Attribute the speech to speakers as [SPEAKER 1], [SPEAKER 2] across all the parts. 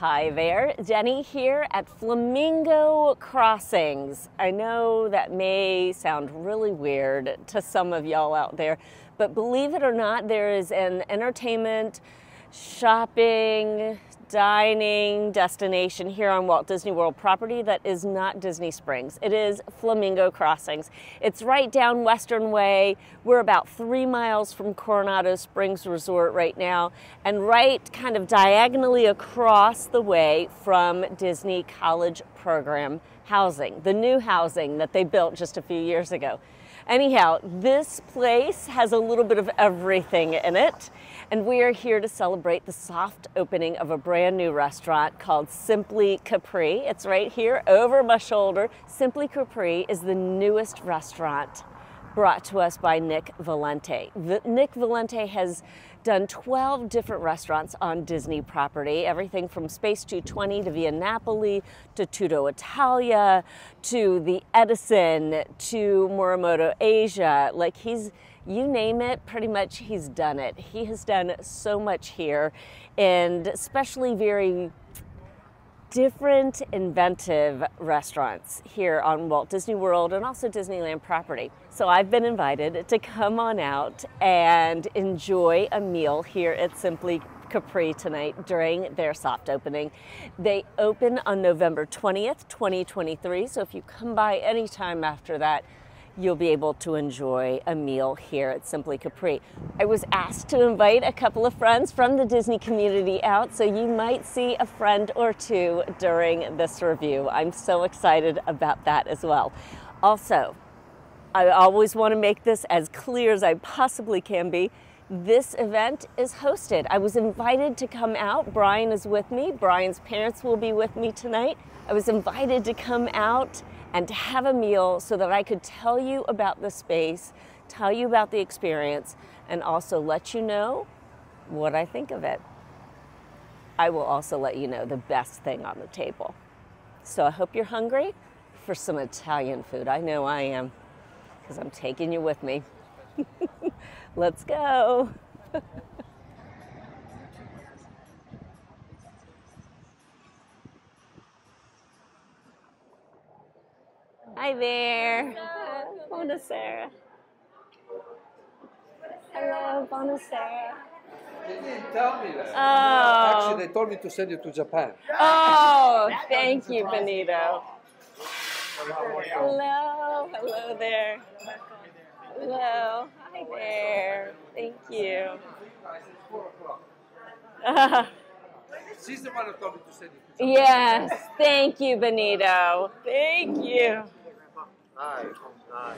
[SPEAKER 1] Hi there, Jenny here at Flamingo Crossings. I know that may sound really weird to some of y'all out there, but believe it or not, there is an entertainment, shopping, dining destination here on Walt Disney World property that is not Disney Springs. It is Flamingo Crossings. It's right down Western Way. We're about 3 miles from Coronado Springs Resort right now, and right kind of diagonally across the way from Disney College Program housing, the new housing that they built just a few years ago. Anyhow, this place has a little bit of everything in it, and we are here to celebrate the soft opening of a brand new restaurant called Simply Capri. It's right here over my shoulder. Simply Capri is the newest restaurant brought to us by Nick Valente. Nick Valente has done 12 different restaurants on Disney property, everything from Space 220 to Via Napoli to Tutto Italia to the Edison to Morimoto Asia. Like you name it, pretty much he's done it. He has done so much here, and especially very different, inventive restaurants here on Walt Disney World and also Disneyland property. So I've been invited to come on out and enjoy a meal here at Simply Capri tonight during their soft opening. They open on November 20th, 2023, so if you come by anytime after that, you'll be able to enjoy a meal here at Simply Capri. I was asked to invite a couple of friends from the Disney community out, so you might see a friend or two during this review. I'm so excited about that as well. Also, I always want to make this as clear as I possibly can be. This event is hosted. I was invited to come out. Brian is with me. Brian's parents will be with me tonight. I was invited to come out and to have a meal so that I could tell you about the space, tell you about the experience, and also let you know what I think of it. I will also let you know the best thing on the table. So I hope you're hungry for some Italian food. I know I am, because I'm taking you with me. Let's go. Hi there. Hello. Buonasera. Hello, buonasera.
[SPEAKER 2] They didn't tell me that.
[SPEAKER 1] Oh.
[SPEAKER 2] Actually, they told me to send you to Japan.
[SPEAKER 1] Oh, thank you, Benito. Hello. Hello there. Hello. Hi there. Thank you.
[SPEAKER 2] She's the one who told me to send you to Japan.
[SPEAKER 1] Yes. Thank you, Benito. Thank you.
[SPEAKER 2] Hi. Hi.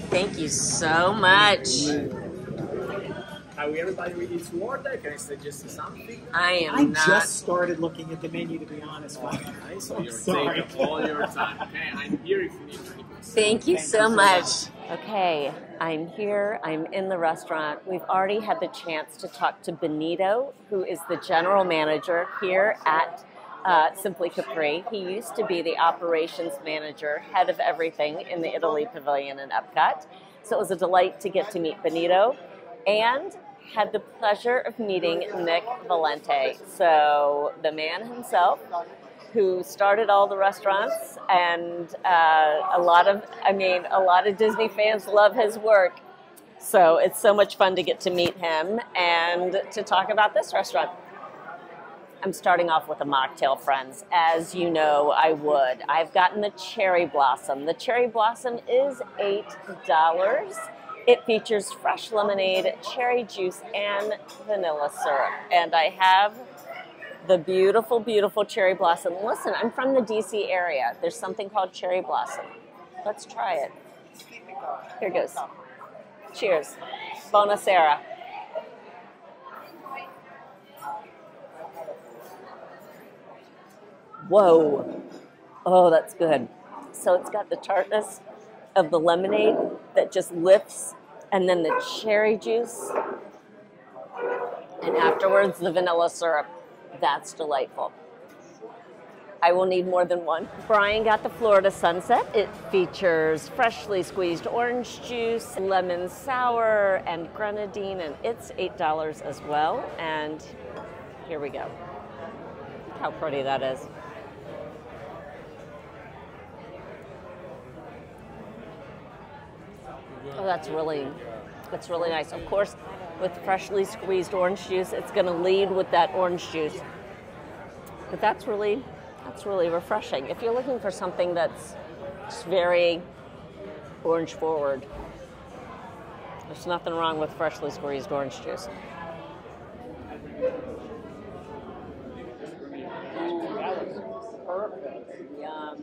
[SPEAKER 1] Thank you so much.
[SPEAKER 3] Are we everybody ready to order? Can I suggest something?
[SPEAKER 1] I
[SPEAKER 4] just started looking at the menu, to be honest.
[SPEAKER 3] Okay, so you're
[SPEAKER 4] sorry.
[SPEAKER 3] taking all your time. Okay, I'm here if you need anything.
[SPEAKER 1] Thank you so much. Okay, I'm here. I'm in the restaurant. We've already had the chance to talk to Benito, who is the general manager here at Simply Capri. He used to be the operations manager, head of everything in the Italy Pavilion in Epcot. So it was a delight to get to meet Benito, and had the pleasure of meeting Nick Valente. So the man himself, who started all the restaurants, and a lot of Disney fans love his work. So it's so much fun to get to meet him and to talk about this restaurant. I'm starting off with a mocktail, friends, as you know I would. I've gotten the Cherry Blossom. The Cherry Blossom is $8. It features fresh lemonade, cherry juice, and vanilla syrup. And I have the beautiful, beautiful Cherry Blossom. Listen, I'm from the DC area. There's something called Cherry Blossom. Let's try it. Here goes. Cheers. Buonasera. Whoa. Oh, that's good. So it's got the tartness of the lemonade that just lifts, and then the cherry juice, and afterwards the vanilla syrup. That's delightful. I will need more than one. Brian got the Florida Sunset. It features freshly squeezed orange juice, lemon sour, and grenadine, and it's $8 as well. And here we go. Look how pretty that is. Oh, that's really nice. Of course, with freshly squeezed orange juice, it's going to lead with that orange juice. But that's really refreshing. If you're looking for something that's just very orange forward, there's nothing wrong with freshly squeezed orange juice.
[SPEAKER 4] Perfect.
[SPEAKER 1] Yum.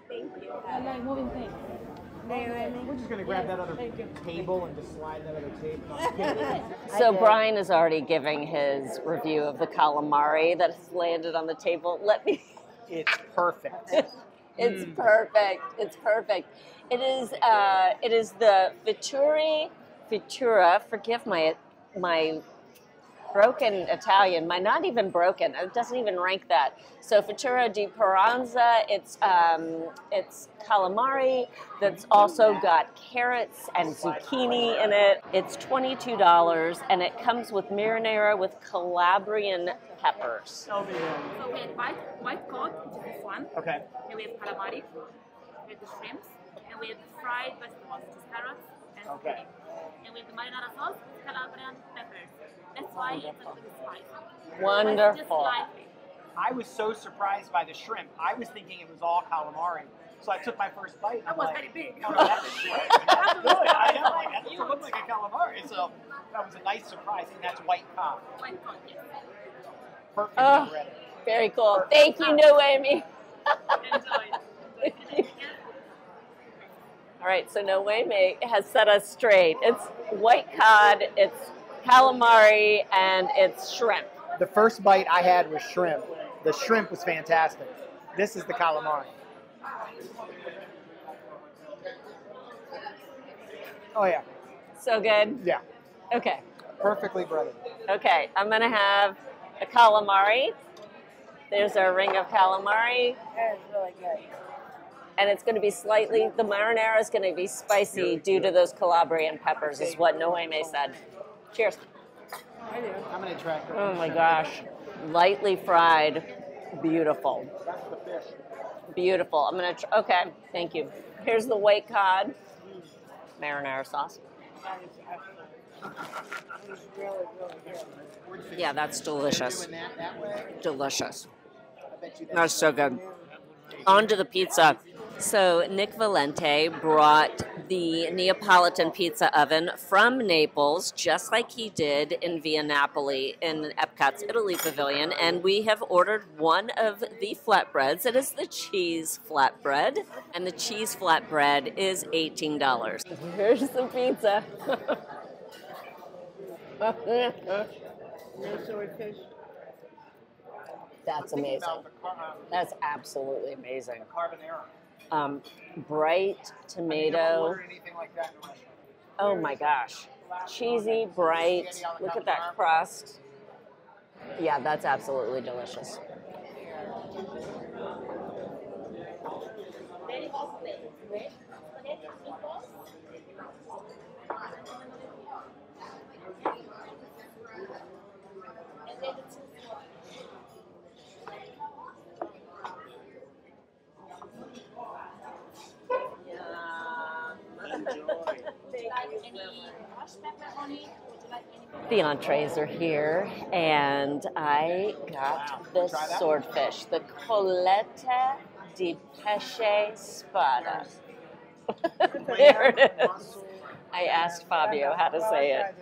[SPEAKER 1] Thank you.
[SPEAKER 5] I like moving things.
[SPEAKER 4] We're just going to grab that other table and just slide that other table.
[SPEAKER 1] So Brian is already giving his review of the calamari that has landed on the table. Let me.
[SPEAKER 4] It's perfect.
[SPEAKER 1] It's perfect. It's perfect. It is the Frittura. Forgive my broken Italian. My not even broken. It doesn't even rank that. So Frittura di Paranza. It's calamari that's also got carrots and zucchini in it. It's $22 and it comes with marinara with Calabrian peppers.
[SPEAKER 5] So we have white cod, which is this one.
[SPEAKER 4] Okay.
[SPEAKER 5] And we have calamari, with the shrimps, and we have the fried vegetables, which is carrots and zucchini. And we have the marinara sauce with Calabrian peppers. That's why it's a little bit spicy.
[SPEAKER 1] Wonderful.
[SPEAKER 5] Just slightly.
[SPEAKER 4] I was so surprised by the shrimp. I was thinking it was all calamari. So I took my first bite. And
[SPEAKER 5] That
[SPEAKER 4] I'm
[SPEAKER 5] was
[SPEAKER 4] like,
[SPEAKER 5] very big.
[SPEAKER 4] Oh, no, that's shrimp. That's good. I know. Like, that doesn't look like a calamari. So that was a nice surprise. And that's white cod.
[SPEAKER 5] White cod, yes.
[SPEAKER 4] Perfect
[SPEAKER 1] Oh.
[SPEAKER 4] bread.
[SPEAKER 1] Very cool. Thank you, Noemi.
[SPEAKER 5] Enjoy.
[SPEAKER 1] All right, so Noemi has set us straight. It's white cod, it's calamari, and it's shrimp.
[SPEAKER 4] The first bite I had was shrimp. The shrimp was fantastic. This is the calamari. Oh, yeah.
[SPEAKER 1] So good.
[SPEAKER 4] Yeah.
[SPEAKER 1] Okay.
[SPEAKER 4] Perfectly breaded.
[SPEAKER 1] Okay, I'm gonna have a calamari. There's our ring of calamari.
[SPEAKER 5] That's really good.
[SPEAKER 1] And it's gonna be the marinara is gonna be spicy due to those Calabrian peppers, is what Noemi said. Cheers.
[SPEAKER 4] I'm going to try.
[SPEAKER 1] Oh my gosh. Lightly fried. Beautiful.
[SPEAKER 4] That's the fish.
[SPEAKER 1] Beautiful. I'm gonna okay, thank you. Here's the white cod. Marinara sauce. Yeah, that's delicious. Delicious. That's so good. On to the pizza. So Nick Valente brought the Neapolitan pizza oven from Naples, just like he did in Via Napoli in Epcot's Italy Pavilion, and we have ordered one of the flatbreads. It is the cheese flatbread, and the cheese flatbread is $18. Here's the pizza. That's amazing. That's absolutely amazing.
[SPEAKER 4] Carbonara.
[SPEAKER 1] Bright tomato. Oh my gosh. Cheesy, bright. Look at that crust. Yeah, that's absolutely delicious. The entrees are here, and I got the swordfish, the coletta di pesce spada. There it is. I asked Fabio how to say it.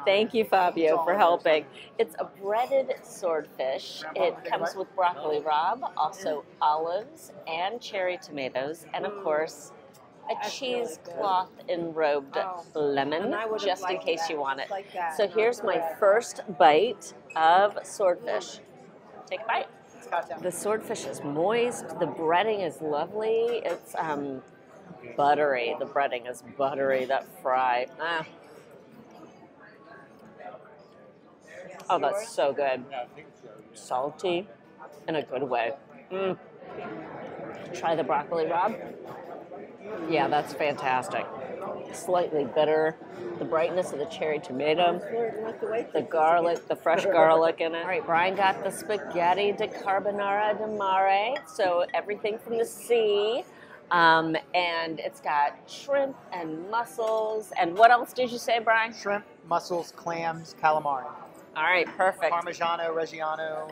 [SPEAKER 1] Thank you, Fabio, for helping. It's a breaded swordfish. It comes with broccoli rabe, also olives and cherry tomatoes, and of course, a cheesecloth enrobed lemon, just in case you want it. So here's my first bite of swordfish. Take a bite. The swordfish is moist. The breading is lovely. It's buttery. The breading is buttery. That fry. Oh, that's so good. Salty in a good way. Try the broccoli, Rob. Yeah, that's fantastic. Slightly bitter. The brightness of the cherry tomato. The garlic, the fresh garlic in it. All right, Brian got the spaghetti de carbonara de mare. So everything from the sea. And it's got shrimp and mussels. And what else did you say, Brian?
[SPEAKER 4] Shrimp, mussels, clams, calamari.
[SPEAKER 1] All right, perfect.
[SPEAKER 4] Parmesan Reggiano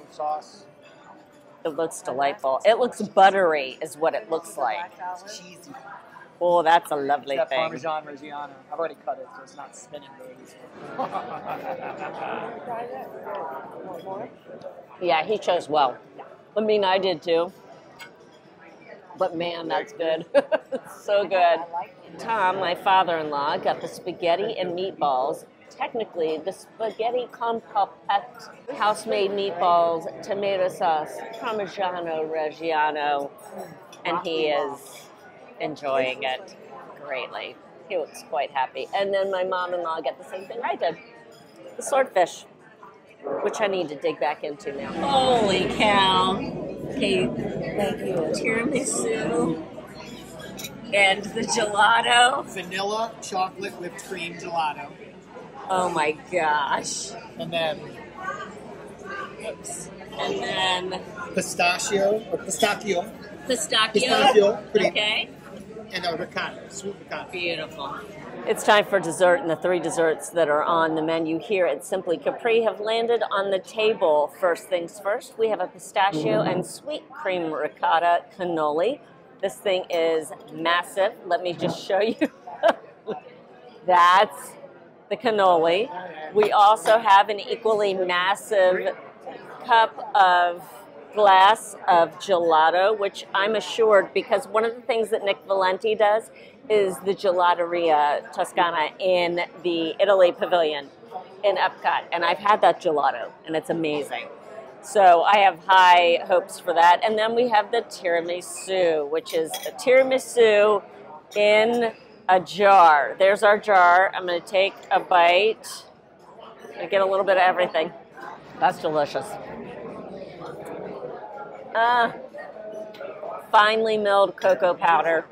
[SPEAKER 4] sauce.
[SPEAKER 1] It looks delightful. It looks buttery is what it looks like.
[SPEAKER 4] It's cheesy.
[SPEAKER 1] Oh, that's a lovely
[SPEAKER 4] That
[SPEAKER 1] thing.
[SPEAKER 4] Parmesan Reggiano. I've already cut it, so it's not spinning very easily.
[SPEAKER 1] Yeah, he chose well. I mean, I did too. But man, that's good. It's so good. Tom, my father-in-law, got the spaghetti and meatballs. Technically, the spaghetti con pappette, house-made meatballs, tomato sauce, Parmigiano Reggiano, and he is enjoying it greatly. He looks quite happy. And then my mom-in-law got the same thing I did. The swordfish, which I need to dig back into now. Holy cow. Okay, thank you. Tiramisu and the gelato.
[SPEAKER 4] Vanilla chocolate whipped cream gelato.
[SPEAKER 1] Oh my gosh.
[SPEAKER 4] And then pistachio
[SPEAKER 1] Pistachio.
[SPEAKER 4] cream.
[SPEAKER 1] Okay.
[SPEAKER 4] And a ricotta, sweet ricotta.
[SPEAKER 1] Beautiful. It's time for dessert, and the 3 desserts that are on the menu here at Simply Capri have landed on the table. First things first, we have a pistachio and sweet cream ricotta cannoli. This thing is massive. Let me just show you. That's the cannoli. We also have an equally massive glass of gelato, which I'm assured, because one of the things that Nick Valenti does is the Gelateria Toscana in the Italy Pavilion in Epcot. And I've had that gelato, and it's amazing. So I have high hopes for that. And then we have the tiramisu, which is a tiramisu in a jar. There's our jar. I'm going to take a bite and get a little bit of everything. That's delicious. Finely milled cocoa powder.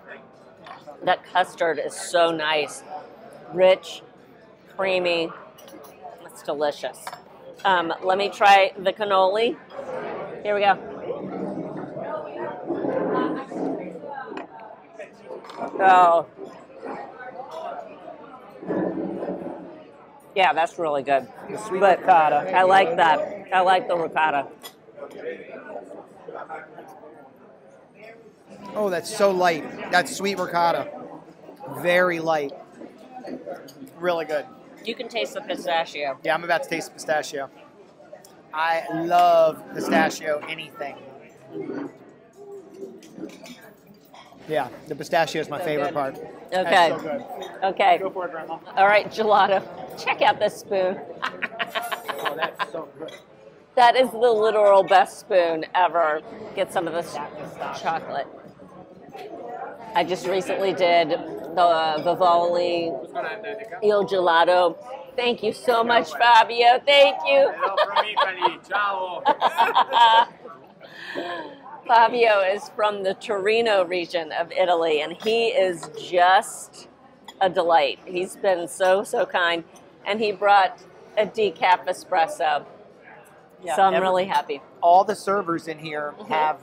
[SPEAKER 1] That custard is so nice. Rich, creamy. It's delicious. Let me try the cannoli. Here we go. Oh. Yeah, that's really good.
[SPEAKER 4] The sweet ricotta.
[SPEAKER 1] I like that. I like the ricotta.
[SPEAKER 4] Oh, that's so light. That's sweet ricotta. Very light. Really good.
[SPEAKER 1] You can taste the pistachio.
[SPEAKER 4] Yeah, I'm about to taste the pistachio. I love pistachio anything. Yeah, the pistachio is my favorite
[SPEAKER 1] good.
[SPEAKER 4] part.
[SPEAKER 1] Okay.
[SPEAKER 4] That's so good.
[SPEAKER 1] Okay.
[SPEAKER 4] Go for it, Grandma.
[SPEAKER 1] All right, gelato. Check out this spoon.
[SPEAKER 4] Oh, that's so good.
[SPEAKER 1] That is the literal best spoon ever. Get some of this chocolate. I just recently did the Vivoli Il Gelato. Thank you so much, Fabio. Thank you.
[SPEAKER 3] Hello from Italy. Ciao.
[SPEAKER 1] Fabio is from the Torino region of Italy, and he is just a delight. He's been so kind, and he brought a decaf espresso.
[SPEAKER 4] Yeah,
[SPEAKER 1] So I'm really happy.
[SPEAKER 4] All the servers in here have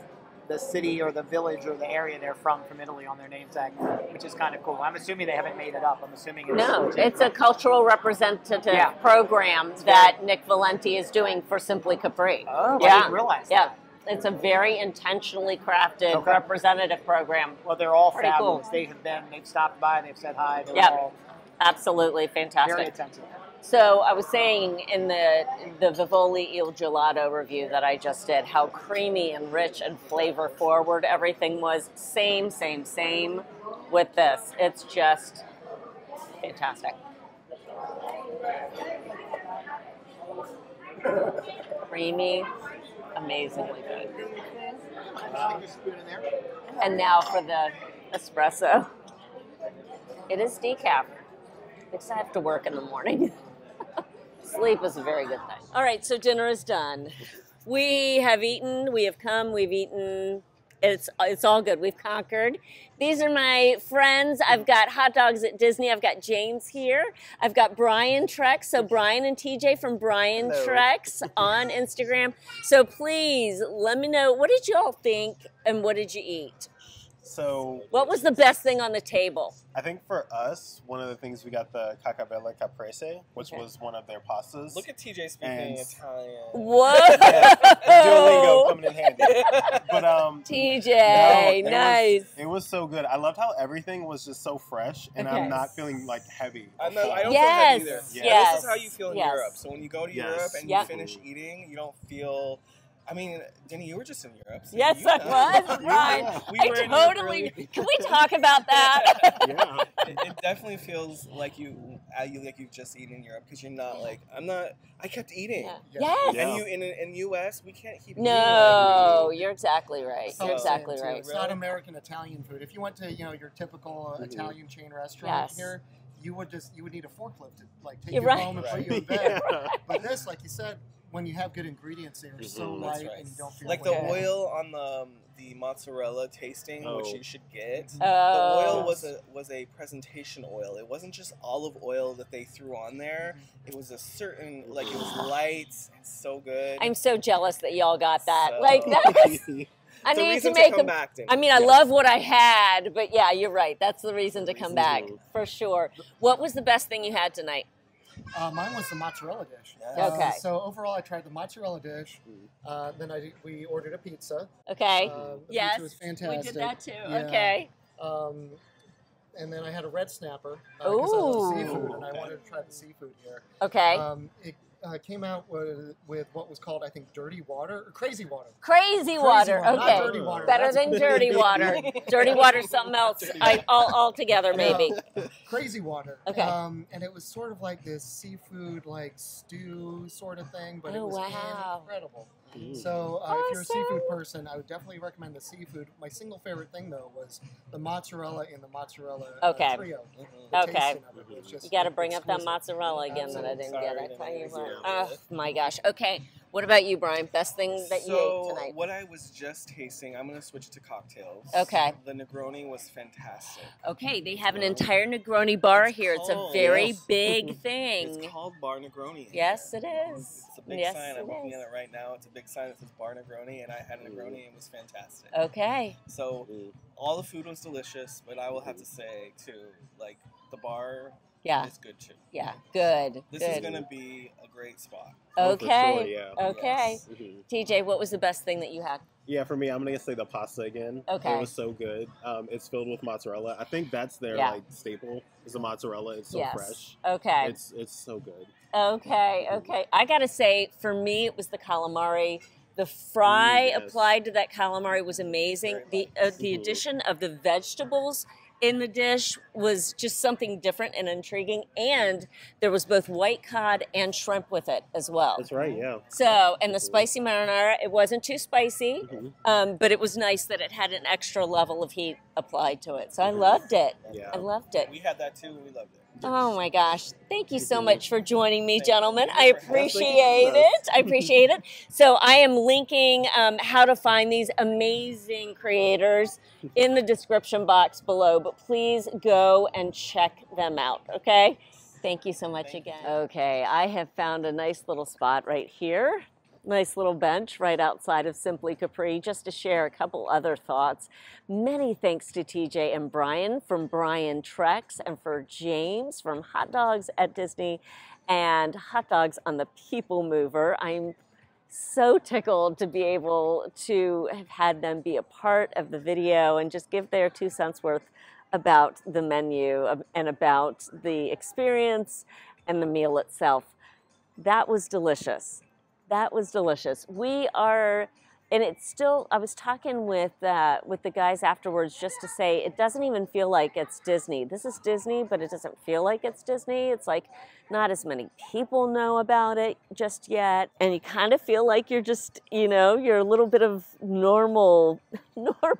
[SPEAKER 4] the city or the village or the area they're from Italy on their name tag, which is kind of cool. I'm assuming they haven't made it up. I'm assuming it's
[SPEAKER 1] No, it's a cultural representative program that Nick Valenti is doing for Simply Capri.
[SPEAKER 4] Oh,
[SPEAKER 1] yeah.
[SPEAKER 4] I didn't realize
[SPEAKER 1] Yeah,
[SPEAKER 4] that.
[SPEAKER 1] it's a very intentionally crafted representative program.
[SPEAKER 4] Well, they're all
[SPEAKER 1] Pretty
[SPEAKER 4] fabulous.
[SPEAKER 1] cool.
[SPEAKER 4] They've stopped by, they've said hi. They're
[SPEAKER 1] Yep.
[SPEAKER 4] all
[SPEAKER 1] Absolutely fantastic.
[SPEAKER 4] very attentive.
[SPEAKER 1] So I was saying in the Vivoli Il Gelato review that I just did, how creamy and rich and flavor forward everything was. Same with this. It's just fantastic. Creamy, amazingly good. And now for the espresso. It is decaf, because I have to work in the morning. Sleep is a very good thing. All right, so dinner is done. We have eaten, we have come, we've eaten. It's all good. We've conquered. These are my friends. I've got Hot Dogs at Disney. I've got James here. I've got Brian Trex. So Brian and TJ from Brian Trex on Instagram. So please let me know, what did y'all think and what did you eat?
[SPEAKER 6] So,
[SPEAKER 1] what was the best thing on the table?
[SPEAKER 6] I think for us, one of the things we got the caccabella caprese, which was one of their pastas.
[SPEAKER 7] Look at TJ speaking Italian.
[SPEAKER 1] Whoa!
[SPEAKER 6] Duolingo coming in handy. But
[SPEAKER 1] TJ, nice.
[SPEAKER 6] It was so good. I loved how everything was just so fresh, and I'm not feeling like heavy.
[SPEAKER 7] I don't feel heavy either.
[SPEAKER 1] Yes.
[SPEAKER 7] This is how you feel in Europe. So when you go to Europe and you finish eating, you don't feel. I mean, Denny, you were just in Europe. So
[SPEAKER 1] yes, I was. Right. I totally. Can we talk about that?
[SPEAKER 6] Yeah.
[SPEAKER 7] It definitely feels like you've just eaten in Europe because you're not like I kept eating.
[SPEAKER 1] Yeah. Yes.
[SPEAKER 7] And in US we can't keep.
[SPEAKER 1] No, you're exactly right. You're exactly right.
[SPEAKER 8] It's not American Italian food. If you went to your typical Italian chain restaurant here, you would need a forklift to take you home and put you in bed. But this, like you said, when you have good ingredients, they're so light and you don't feel
[SPEAKER 7] like the oil on the mozzarella tasting, which you should get. The oil was a presentation oil. It wasn't just olive oil that they threw on there. It was a certain it was light and so good.
[SPEAKER 1] I'm so jealous that y'all got that. That was. I need to make
[SPEAKER 7] come back.
[SPEAKER 1] I mean, I love what I had, but yeah, you're right. That's the reason to come back for sure. What was the best thing you had tonight?
[SPEAKER 8] Mine was the mozzarella dish.
[SPEAKER 1] Okay.
[SPEAKER 8] So overall, I tried the mozzarella dish. Then we ordered a pizza.
[SPEAKER 1] Okay.
[SPEAKER 8] The pizza was fantastic.
[SPEAKER 1] We did that too.
[SPEAKER 8] Yeah.
[SPEAKER 1] Okay.
[SPEAKER 8] And then I had a red snapper because I love seafood, and I wanted to try the seafood here.
[SPEAKER 1] Okay.
[SPEAKER 8] It came out with what was called, I think, dirty water or crazy water.
[SPEAKER 1] Crazy water. Okay.
[SPEAKER 8] Not dirty water.
[SPEAKER 1] Better than dirty water. Dirty water's something else. All together, maybe.
[SPEAKER 8] Crazy water.
[SPEAKER 1] Okay.
[SPEAKER 8] And it was sort of like this seafood, stew sort of thing, but it was incredible. So if you're a seafood person, I would definitely recommend the seafood. My single favorite thing, though, was the mozzarella in the mozzarella trio.
[SPEAKER 1] Okay. You got to bring up that mozzarella again that I didn't get. I tell you what. Oh, my gosh. Okay. What about you, Brian? Best thing that you ate tonight?
[SPEAKER 7] What I was just tasting, I'm going to switch to cocktails.
[SPEAKER 1] Okay.
[SPEAKER 7] The Negroni was fantastic.
[SPEAKER 1] Okay, they have an entire Negroni bar here. It's a very big thing.
[SPEAKER 7] It's called Bar Negroni.
[SPEAKER 1] Yes, it is.
[SPEAKER 7] It's a big sign. I'm looking at it right now. It's a big sign that says Bar Negroni, and I had a Negroni, and it was fantastic.
[SPEAKER 1] Okay.
[SPEAKER 7] So all the food was delicious, but I will have to say, too, the bar is good, too.
[SPEAKER 1] Yeah, good.
[SPEAKER 7] This is going to be a great spot.
[SPEAKER 1] Okay.
[SPEAKER 6] Oh, for sure,
[SPEAKER 1] Okay.
[SPEAKER 6] Yes.
[SPEAKER 1] TJ, what was the best thing that you had?
[SPEAKER 6] Yeah, for me, I'm going to say the pasta again.
[SPEAKER 1] Okay.
[SPEAKER 6] It was so good. It's filled with mozzarella. I think that's their staple is the mozzarella. It's so fresh.
[SPEAKER 1] Okay.
[SPEAKER 6] It's so good.
[SPEAKER 1] Okay. I got to say, for me, it was the calamari. The fry applied to that calamari was amazing. The addition of the vegetables in the dish was just something different and intriguing, and there was both white cod and shrimp with it as well.
[SPEAKER 6] That's right, yeah.
[SPEAKER 1] So, and the spicy marinara, it wasn't too spicy, but it was nice that it had an extra level of heat applied to it. So I loved it.
[SPEAKER 6] Yeah.
[SPEAKER 1] I loved it.
[SPEAKER 7] We had that too, and we loved it.
[SPEAKER 1] Oh my gosh. Thank you so much for joining me, gentlemen. I appreciate it. So I am linking how to find these amazing creators in the description box below, but please go and check them out, okay? Thank you so much again. Okay, I have found a nice little spot right here. Nice little bench right outside of Simply Capri, just to share a couple other thoughts. Many thanks to TJ and Brian from Brian Trex, and for James from Hot Dogs at Disney and Hot Dogs on the People Mover. I'm so tickled to be able to have had them be a part of the video and just give their 2 cents worth about the menu and about the experience and the meal itself. That was delicious. That was delicious. We are, and it's still, I was talking with the guys afterwards just to say, it doesn't even feel like it's Disney. This is Disney, but it doesn't feel like it's Disney. It's like not as many people know about it just yet. And you kind of feel like you're just, you're a little bit of normal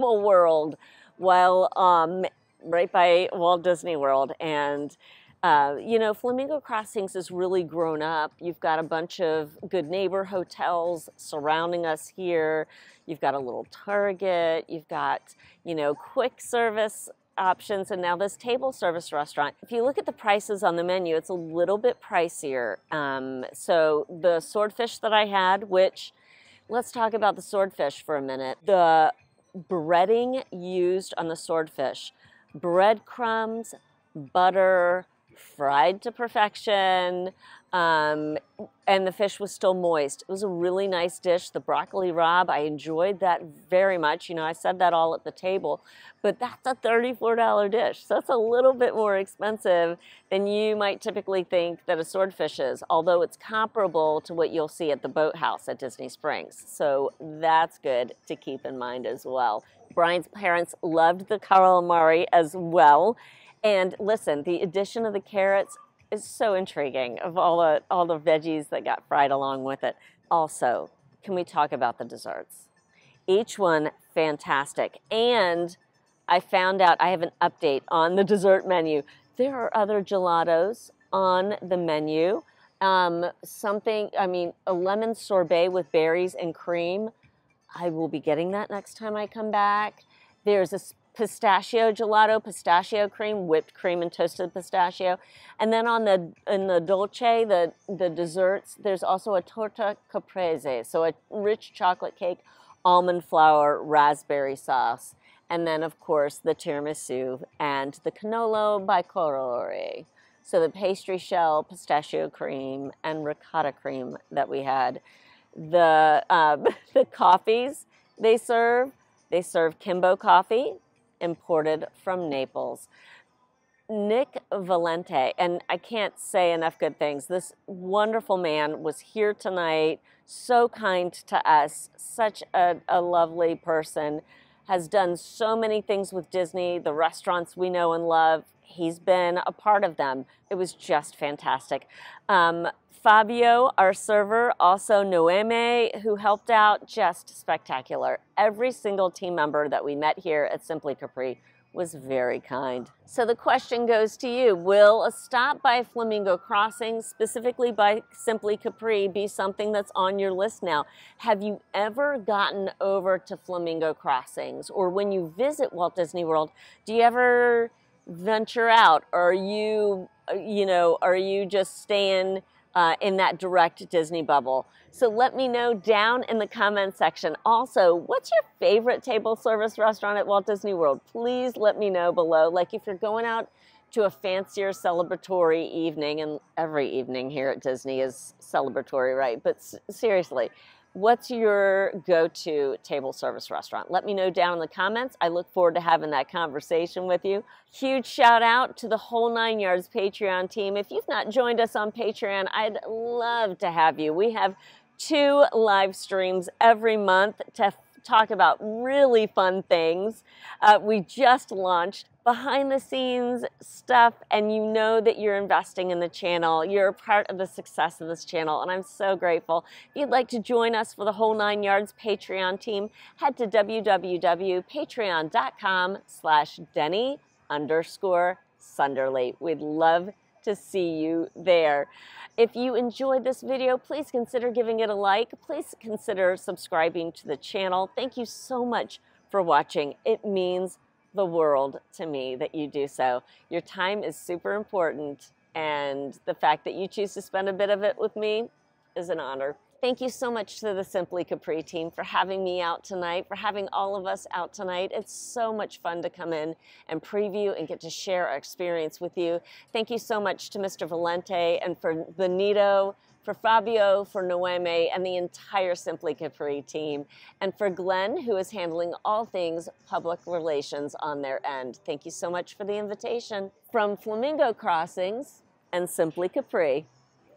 [SPEAKER 1] world while right by Walt Disney World. And You know, Flamingo Crossings has really grown up. You've got a bunch of Good Neighbor hotels surrounding us here. You've got a little Target. You've got, you know, quick service options, and now this table service restaurant. If you look at the prices on the menu, it's a little bit pricier. So the swordfish that I had, which, let's talk about the swordfish for a minute. The breading used on the swordfish, breadcrumbs, butter, fried to perfection, and the fish was still moist. It was a really nice dish. The broccoli rabe, I enjoyed that very much. You know, I said that all at the table, but that's a $34 dish. So that's a little bit more expensive than you might typically think that a swordfish is, although it's comparable to what you'll see at the boathouse at Disney Springs. So that's good to keep in mind as well. Brian's parents loved the calamari as well. And listen, the addition of the carrots is so intriguing, of all the veggies that got fried along with it. Also, can we talk about the desserts? Each one fantastic. And I found out, I have an update on the dessert menu. There are other gelatos on the menu. A lemon sorbet with berries and cream. I will be getting that next time I come back. There's a pistachio gelato, pistachio cream, whipped cream and toasted pistachio. And then in the dolce, the desserts, there's also a torta caprese, so a rich chocolate cake, almond flour, raspberry sauce. And then, of course, the tiramisu and the cannolo bicolore. So the pastry shell, pistachio cream, and ricotta cream that we had. The coffees they serve Kimbo coffee, imported from Naples. Nick Valente, and I can't say enough good things. This wonderful man was here tonight, so kind to us, such a lovely person, has done so many things with Disney, the restaurants we know and love. He's been a part of them. It was just fantastic. Fabio, our server, also Noeme, who helped out, just spectacular. Every single team member that we met here at Simply Capri was very kind. So the question goes to you, will a stop by Flamingo Crossing, specifically by Simply Capri, be something that's on your list now? Have you ever gotten over to Flamingo Crossings? Or when you visit Walt Disney World, do you ever venture out? Or are you just staying in that direct Disney bubble? So let me know down in the comment section. Also, what's your favorite table service restaurant at Walt Disney World? Please let me know below. Like if you're going out to a fancier celebratory evening, and every evening here at Disney is celebratory, right? But seriously, what's your go-to table service restaurant? Let me know down in the comments. I look forward to having that conversation with you. Huge shout out to the Whole 9 Yards Patreon team. If you've not joined us on Patreon, I'd love to have you. We have 2 live streams every month to talk about really fun things. We just launched behind the scenes stuff, and you know that you're investing in the channel. You're a part of the success of this channel, and I'm so grateful. If you'd like to join us for the Whole 9 Yards Patreon team, head to www.patreon.com/Denny_Sunderly. We'd love to see you there. If you enjoyed this video, please consider giving it a like. Please consider subscribing to the channel. Thank you so much for watching. It means the world to me that you do so. Your time is super important, and the fact that you choose to spend a bit of it with me is an honor. Thank you so much to the Simply Capri team for having me out tonight, for having all of us out tonight. It's so much fun to come in and preview and get to share our experience with you. Thank you so much to Mr. Valente and for Benito, for Fabio, for Noeme, and the entire Simply Capri team, and for Glenn, who is handling all things public relations on their end. Thank you so much for the invitation. From Flamingo Crossings and Simply Capri,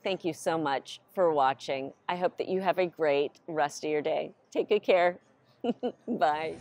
[SPEAKER 1] thank you so much for watching. I hope that you have a great rest of your day. Take good care. Bye.